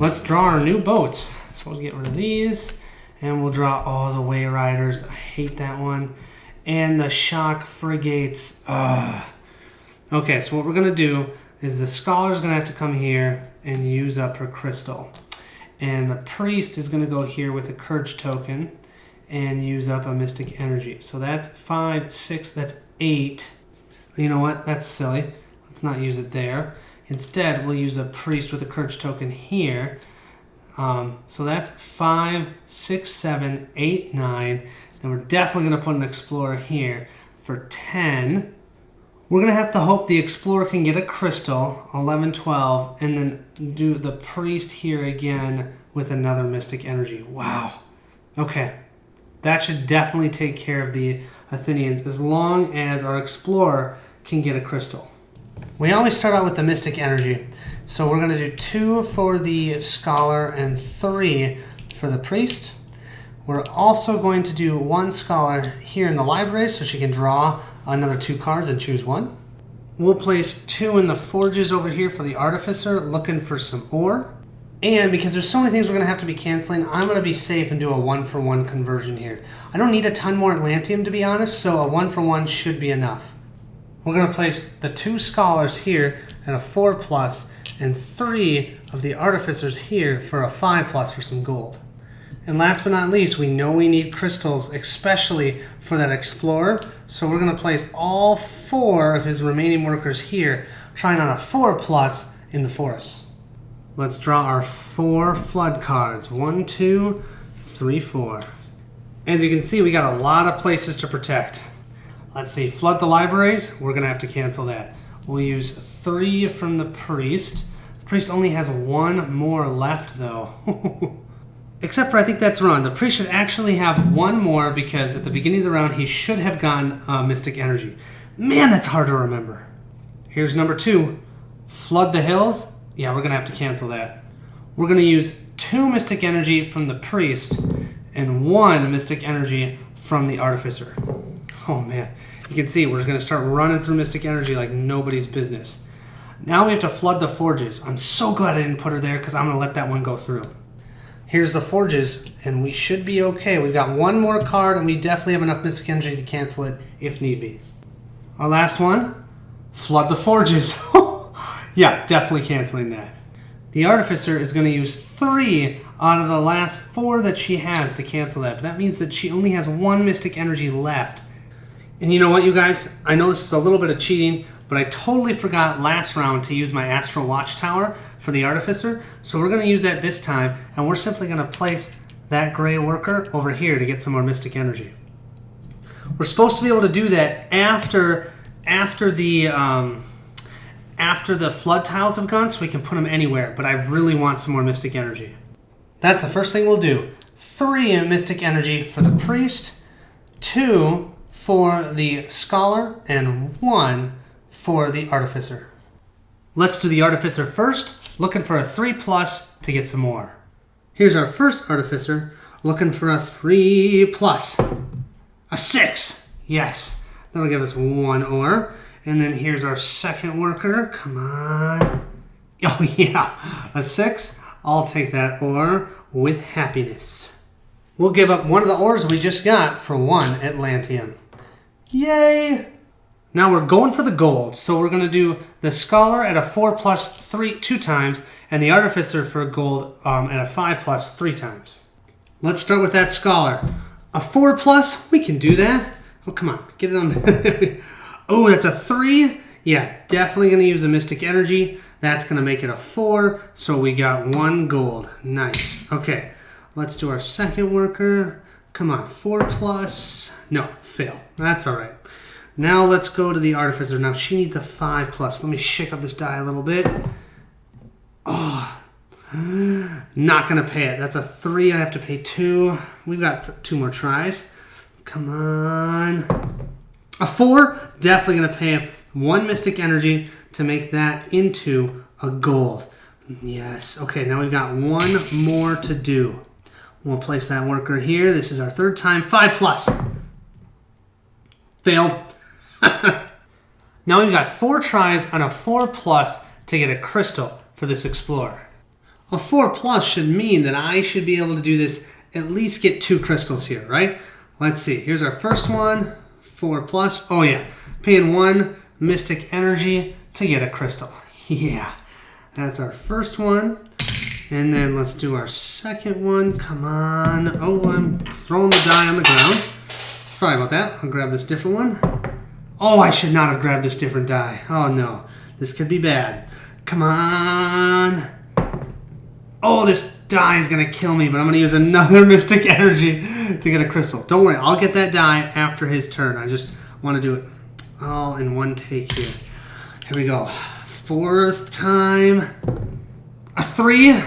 Let's draw our new boats. So we'll get rid of these, and we'll draw all the Way Riders. I hate that one. And the Shock Frigates. Okay, so what we're gonna do is the Scholar's gonna have to come here and use up her crystal. And the Priest is gonna go here with a Courage token and use up a Mystic Energy. So that's 5, 6, that's 8. You know what, that's silly. Let's not use it there. Instead, we'll use a Priest with a Courage token here. So that's 5, 6, 7, 8, 9. Then we're definitely going to put an Explorer here for 10. We're going to have to hope the Explorer can get a crystal, 11, 12, and then do the Priest here again with another Mystic Energy. Wow. Okay. That should definitely take care of the Athenians as long as our Explorer can get a crystal. We always start out with the Mystic Energy. So we're going to do 2 for the Scholar and 3 for the Priest. We're also going to do 1 Scholar here in the library so she can draw another 2 cards and choose 1. We'll place 2 in the Forges over here for the Artificer, looking for some ore. And because there's so many things we're going to have to be canceling, I'm going to be safe and do a 1-for-1 conversion here. I don't need a ton more Atlantium, to be honest, so a 1-for-1 should be enough. We're going to place the 2 Scholars here at a 4+, and 3 of the Artificers here for a 5+ for some gold. And last but not least, we know we need crystals, especially for that Explorer, so we're going to place all 4 of his remaining workers here, trying on a 4+ in the forest. Let's draw our 4 flood cards. 1, 2, 3, 4. As you can see, we got a lot of places to protect. Let's see, flood the libraries. We're going to have to cancel that. We'll use 3 from the Priest. The Priest only has 1 more left, though. Except for, I think that's wrong. The Priest should actually have 1 more because at the beginning of the round, he should have gotten Mystic Energy. Man, that's hard to remember. Here's number 2. Flood the hills. Yeah, we're going to have to cancel that. We're going to use 2 Mystic Energy from the Priest and 1 Mystic Energy from the Artificer. Oh man, you can see we're just going to start running through Mystic Energy like nobody's business. Now we have to flood the Forges. I'm so glad I didn't put her there because I'm going to let that one go through. Here's the Forges, and we should be okay. We've got 1 more card, and we definitely have enough Mystic Energy to cancel it if need be. Our last one, flood the Forges. Yeah, definitely canceling that. The Artificer is going to use 3 out of the last 4 that she has to cancel that. But that means that she only has 1 Mystic Energy left. And you know what, you guys? I know this is a little bit of cheating, but I totally forgot last round to use my Astral Watchtower for the Artificer. So we're going to use that this time, and we're simply going to place that gray worker over here to get some more Mystic Energy. We're supposed to be able to do that after the flood tiles have gone, so we can put them anywhere, but I really want some more Mystic Energy. That's the first thing we'll do. 3 Mystic Energy for the Priest, 2 for the Scholar, and 1 for the Artificer. Let's do the Artificer first, looking for a 3+ to get some more. Here's our first Artificer, looking for a 3+. A 6! Yes, that'll give us 1 ore. And then here's our second worker. Come on. Oh yeah, a 6. I'll take that ore with happiness. We'll give up 1 of the ores we just got for 1 Atlantium. Yay! Now we're going for the gold. So we're going to do the Scholar at a 4+, 2 times, and the Artificer for gold at a 5+, 3 times. Let's start with that Scholar. A 4+, we can do that. Oh, come on, get it on there. Oh, that's a 3. Yeah, definitely going to use a Mystic Energy. That's going to make it a 4. So we got 1 gold. Nice. Okay, let's do our second worker. Come on, 4+. No, fail. That's all right. Now let's go to the Artificer. Now she needs a 5+. Let me shake up this die a little bit. Oh, not going to pay it. That's a 3. I have to pay 2. We've got 2 more tries. Come on. A 4, definitely going to pay 1 Mystic Energy to make that into a gold. Yes. Okay, now we've got 1 more to do. We'll place that worker here. This is our 3rd time. 5+. Failed. Now we've got 4 tries on a 4+ to get a crystal for this Explorer. A 4+ should mean that I should be able to do this, at least get 2 crystals here, right? Let's see. Here's our first one, 4+. Oh yeah, paying 1 mystic energy to get a crystal. Yeah, that's our first one. And then let's do our second one. Come on. Oh, I'm throwing the die on the ground. Sorry about that. I'll grab this different one. Oh, I should not have grabbed this different die. Oh no, this could be bad. Come on. Oh, this die is going to kill me, but I'm going to use another mystic energy to get a crystal. Don't worry, I'll get that die after his turn. I just want to do it all in one take here. Here we go. 4th time. A 3.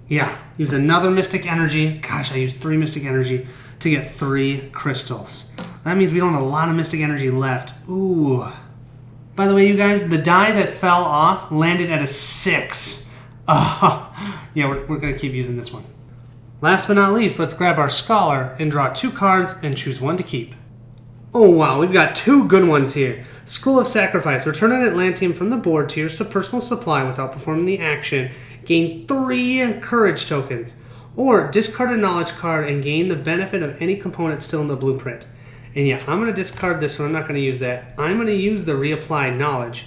Yeah, use another mystic energy. Gosh, I used 3 mystic energy to get 3 crystals. That means we don't have a lot of mystic energy left. Ooh. By the way, you guys, the die that fell off landed at a 6. Yeah, we're going to keep using this one. Last but not least, let's grab our Scholar and draw 2 cards and choose one to keep. Oh wow, we've got 2 good ones here. School of Sacrifice. Return an Atlantium from the board to your personal supply without performing the action. Gain 3 courage tokens. Or discard a knowledge card and gain the benefit of any component still in the blueprint. And yeah, I'm going to discard this one. I'm not going to use that. I'm going to use the reapplied knowledge.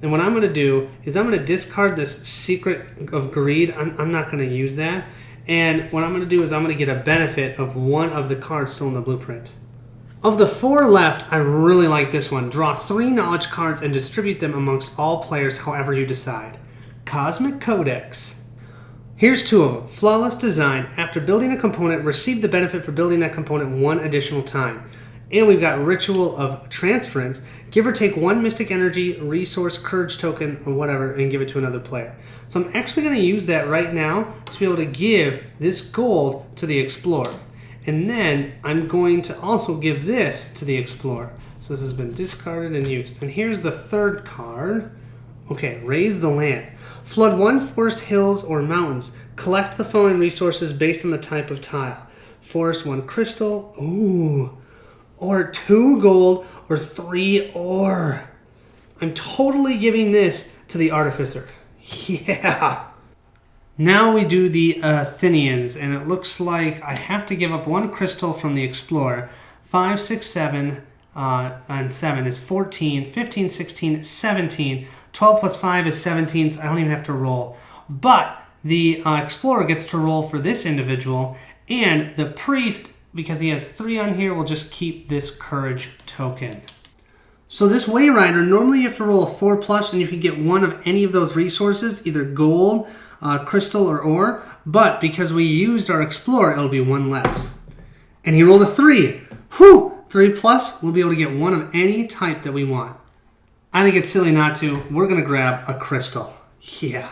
And what I'm going to do is I'm going to discard this Secret of Greed. I'm not going to use that. And what I'm going to do is I'm going to get a benefit of 1 of the cards still in the blueprint. Of the 4 left, I really like this one. Draw 3 knowledge cards and distribute them amongst all players however you decide. Cosmic Codex. Here's 2 of them. Flawless Design. After building a component, receive the benefit for building that component 1 additional time. And we've got Ritual of Transference. Give or take 1 mystic energy, resource, courage token, or whatever, and give it to another player. So I'm actually going to use that right now to be able to give this gold to the Explorer. And then I'm going to also give this to the Explorer. So this has been discarded and used. And here's the 3rd card. Okay, Raise the Land. Flood 1 forest, hills, or mountains. Collect the following resources based on the type of tile. Forest 1 crystal. Ooh. Or 2 gold, or 3 ore. I'm totally giving this to the Artificer. Yeah. Now we do the Athenians, and it looks like I have to give up 1 crystal from the Explorer. 5, 6, 7, and 7 is 14, 15, 16, 17. 12 plus 5 is 17, so I don't even have to roll. But the Explorer gets to roll for this individual, and the Priest, because he has 3 on here, will just keep this courage token. So this Wayrider, normally you have to roll a 4+, and you can get 1 of any of those resources, either gold, crystal, or ore. But because we used our Explorer, it'll be 1 less. And he rolled a 3. Whew! 3+, we'll be able to get 1 of any type that we want. I think it's silly not to. We're going to grab a crystal. Yeah.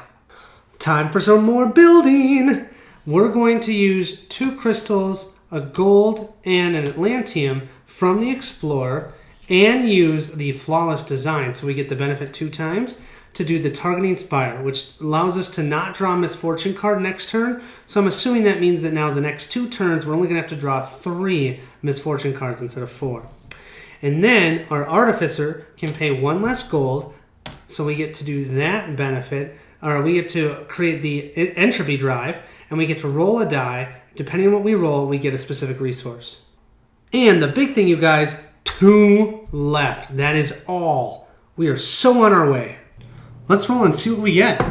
Time for some more building. We're going to use 2 crystals, a gold, and an Atlantium from the Explorer, and use the Flawless Design, so we get the benefit 2 times, to do the Targeting Spire, which allows us to not draw a Misfortune card next turn. So I'm assuming that means that now the next 2 turns, we're only going to have to draw 3 Misfortune cards instead of 4. And then our Artificer can pay 1 less gold, so we get to do that benefit, or we get to create the Entropy Drive, and we get to roll a die. Depending on what we roll, we get a specific resource. And the big thing, you guys, 2 left. That is all. We are so on our way. Let's roll and see what we get.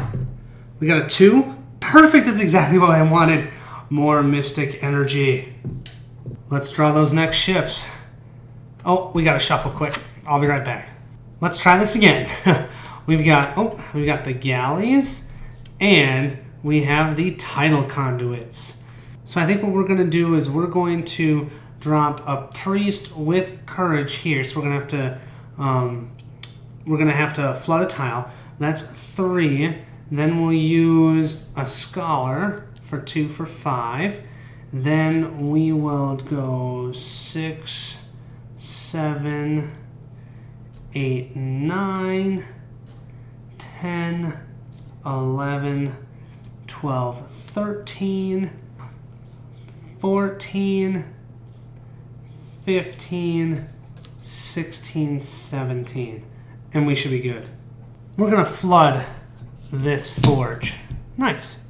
We got a 2. Perfect, that's exactly what I wanted. More mystic energy. Let's draw those next ships. Oh, we gotta shuffle quick. I'll be right back. Let's try this again. we've got the galleys, and we have the tidal conduits. So I think what we're gonna do is we're going to drop a priest with courage here. So we're gonna have to flood a tile. That's 3. Then we'll use a scholar for 2 for 5. Then we will go 6, 7, 8, 9, 10, 11, 12, 13, 14, 15, 16, 17. And we should be good. We're going to flood this forge. Nice.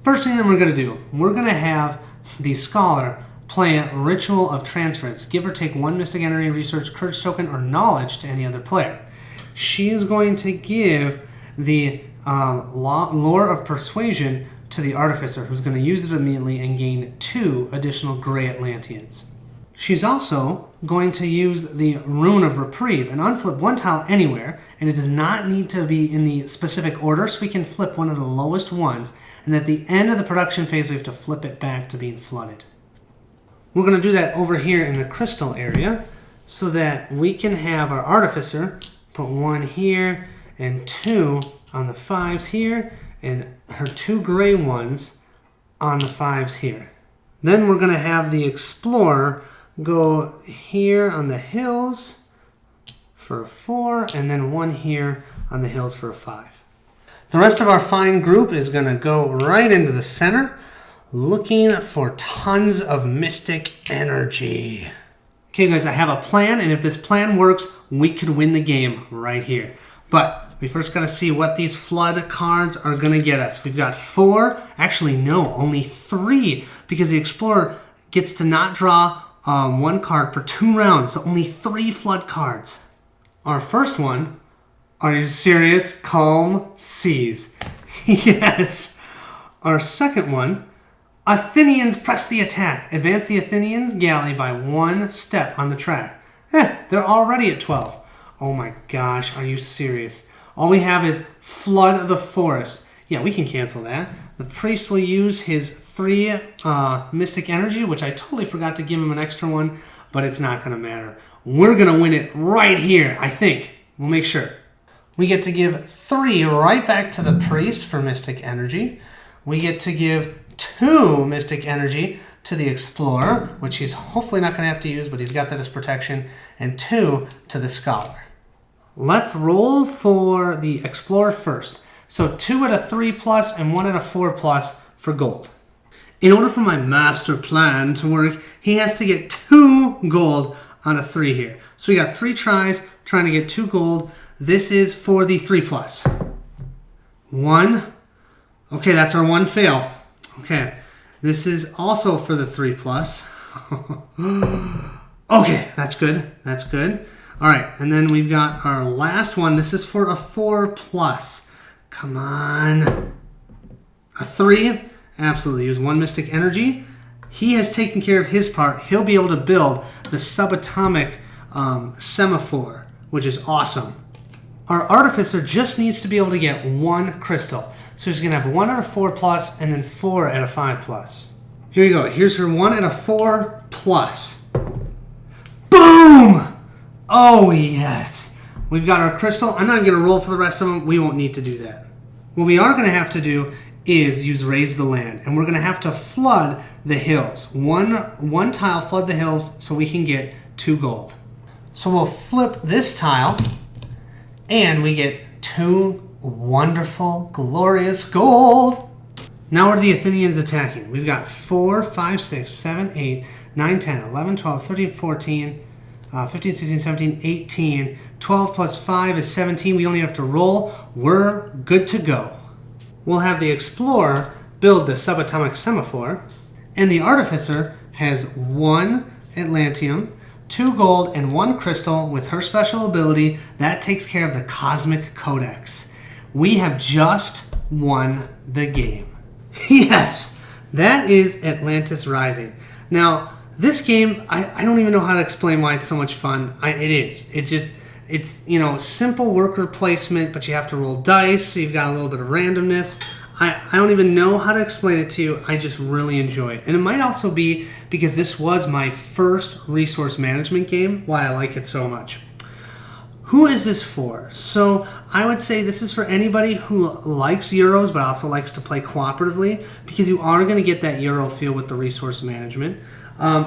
First thing that we're going to do, we're going to have the Scholar play a Ritual of Transference. Give or take 1 Mystic Energy, Research, Courage Token, or Knowledge to any other player. She is going to give the Lore of Persuasion to the Artificer, who's going to use it immediately and gain 2 additional Gray Atlanteans. She's also going to use the Rune of Reprieve and unflip 1 tile anywhere, and it does not need to be in the specific order, so we can flip one of the lowest ones, and at the end of the production phase we have to flip it back to being flooded. We're going to do that over here in the crystal area so that we can have our Artificer put 1 here and 2 on the 5s here, and her 2 gray ones on the 5s here. Then we're going to have the Explorer go here on the hills for a 4, and then 1 here on the hills for a 5. The rest of our fine group is going to go right into the center, looking for tons of mystic energy. Okay guys, I have a plan, and if this plan works, we could win the game right here. But we first got to see what these flood cards are going to get us. We've got 4, actually no, only 3, because the Explorer gets to not draw 1 card for 2 rounds, so only 3 flood cards. Our first one, are you serious? Calm Seas. Yes. Our second one, Athenians press the attack. Advance the Athenians galley by 1 step on the track. They're already at 12. Oh my gosh, are you serious? All we have is Flood the Forest. Yeah, we can cancel that. The priest will use his 3 Mystic Energy, which I totally forgot to give him an extra one, but it's not going to matter. We're going to win it right here, I think. We'll make sure. We get to give 3 right back to the priest for Mystic Energy. We get to give 2 Mystic Energy to the Explorer, which he's hopefully not going to have to use, but he's got that as protection, and 2 to the Scholar. Let's roll for the Explorer first. So 2 at a 3+ and 1 at a 4+ for gold. In order for my master plan to work, he has to get 2 gold on a 3 here. So we got 3 tries trying to get 2 gold. This is for the 3+. 1. Okay, that's our 1 fail. Okay, this is also for the 3+. Okay, that's good. That's good. All right, and then we've got our last one. This is for a 4+. Come on. A 3. Absolutely. Use 1 Mystic Energy. He has taken care of his part. He'll be able to build the subatomic semaphore, which is awesome. Our Artificer just needs to be able to get 1 crystal. So she's going to have 1 at a 4+ and then 4 at a 5+. Here you go. Here's her 1 at a 4+. Boom! Oh, yes. We've got our crystal. I'm not going to roll for the rest of them. We won't need to do that. What we are going to have to do is use Raise the Land. And we're going to have to flood the hills. One tile, flood the hills, so we can get 2 gold. So we'll flip this tile, and we get 2 wonderful, glorious gold. Now are the Athenians attacking. We've got 4, 5, 6, 7, 8, 9, 10, 11, 12, 13, 14, 15, 16, 17, 18. 12 plus 5 is 17. We only have to roll. We're good to go. We'll have the Explorer build the subatomic semaphore, and the Artificer has 1 Atlantium, 2 gold, and 1 crystal with her special ability. That takes care of the Cosmic Codex. We have just won the game. Yes, that is Atlantis Rising. Now, this game, I don't even know how to explain why it's so much fun. It is. It's simple worker placement, but you have to roll dice, so you've got a little bit of randomness. I don't even know how to explain it to you. I just really enjoy it. And it might also be because this was my first resource management game, why I like it so much. Who is this for? So I would say this is for anybody who likes Euros but also likes to play cooperatively, because you are going to get that Euro feel with the resource management.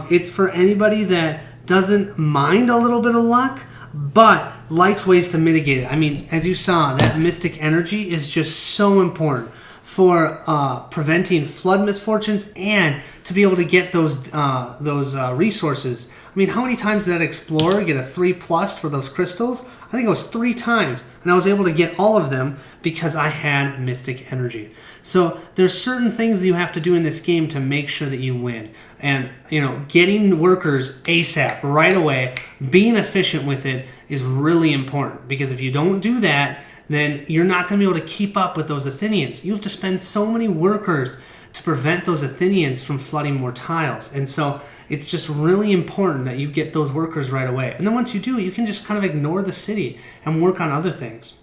It's for anybody that doesn't mind a little bit of luck, but likes ways to mitigate it. I mean, as you saw, that Mystic Energy is just so important for preventing flood misfortunes and to be able to get those resources. I mean, how many times did that Explorer get a 3+ for those crystals? think it was 3 times, and I was able to get all of them because I had Mystic Energy. So there's certain things that you have to do in this game to make sure that you win. And, getting workers ASAP, right away, being efficient with it is really important, because if you don't do that, then you're not going to be able to keep up with those Athenians. You have to spend so many workers to prevent those Athenians from flooding more tiles. And so it's just really important that you get those workers right away. And then once you do, you can just kind of ignore the city and work on other things.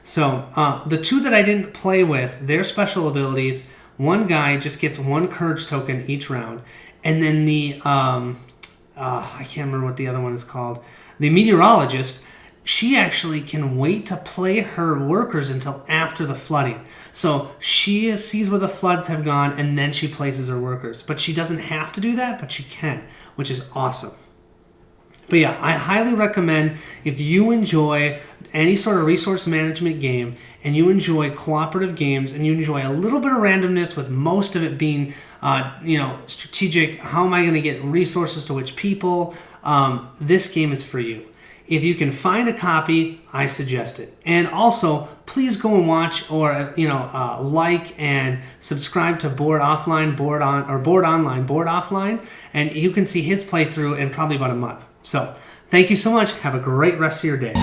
So the 2 that I didn't play with, their special abilities, one guy just gets 1 courage token each round. And then the, I can't remember what the other one is called, the meteorologist, she actually can wait to play her workers until after the flooding. So she sees where the floods have gone, and then she places her workers. But she doesn't have to do that, but she can, which is awesome. But yeah, I highly recommend, if you enjoy any sort of resource management game, and you enjoy cooperative games, and you enjoy a little bit of randomness with most of it being, strategic, how am I going to get resources to which people, this game is for you. If you can find a copy, I suggest it. And also, please go and watch or like and subscribe to Board Offline, Board Online, Board Offline, and you can see his playthrough in probably about a month. So, thank you so much. Have a great rest of your day.